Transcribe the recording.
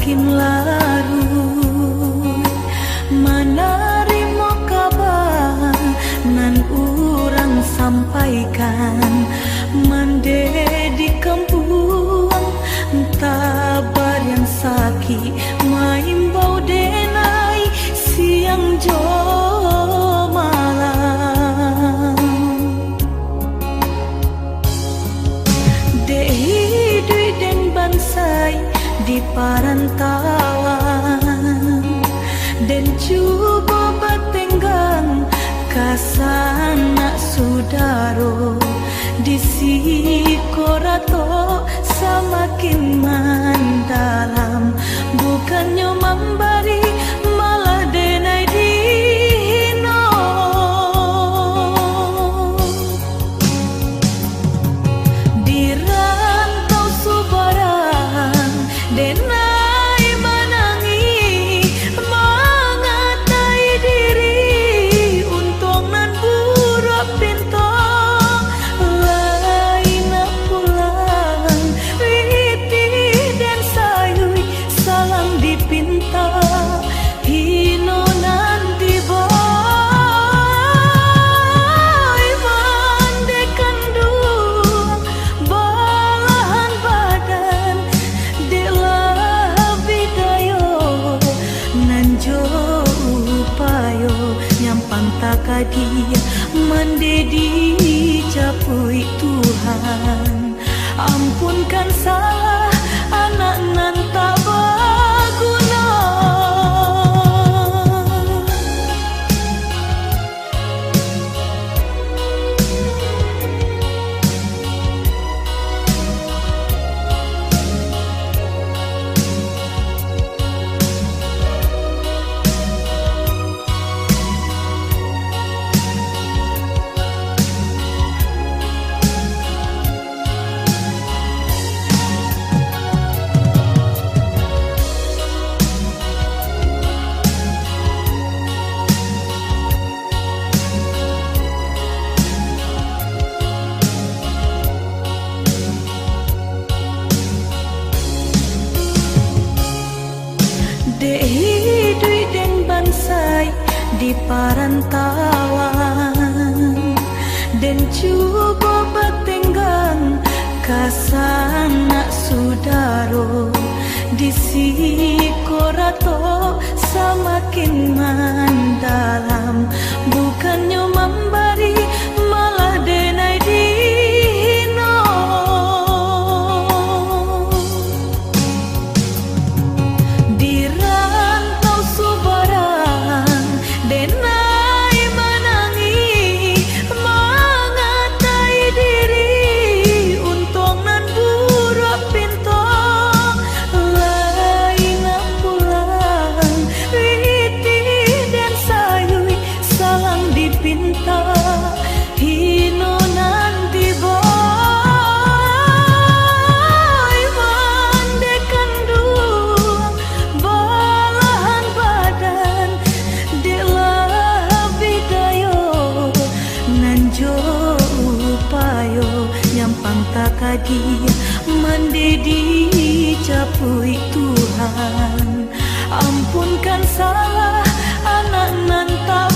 saking larut manarimo kabar nan urang sampaikan mande di kampung tabar yang sakit maimbau denai siang jo malam dehi dui den bansai di parantauan dan coba batenggang kasana sudaro di sikorato semakin mendalam bukannya memberi malah denai dihino di rantau subaran denai menangi mengatai diri untung nan buruk pintu lain pulang witi dan sayui salam dipinta hino nanti boy mandekan dua balahan badan delah bidayo nanjo upayo nyampang takadia mendedi capui Tuhan ampunkan salah anak nan tak berguna dehi dui den bansai di parantauan dan coba batenggang kasana sudaro di sikorato semakin mendalam bukannya memberi malah denai dihino di rantau subaran denai menangi mengatai diri untung nan buruk pintu lain pulang witi dan sayui salang dipinta hino nanti boy mandekan dua balahan badan delah bidayo nanjo upayo nyampang takadia mendedi capui Tuhan ampunkan salah anak nan tak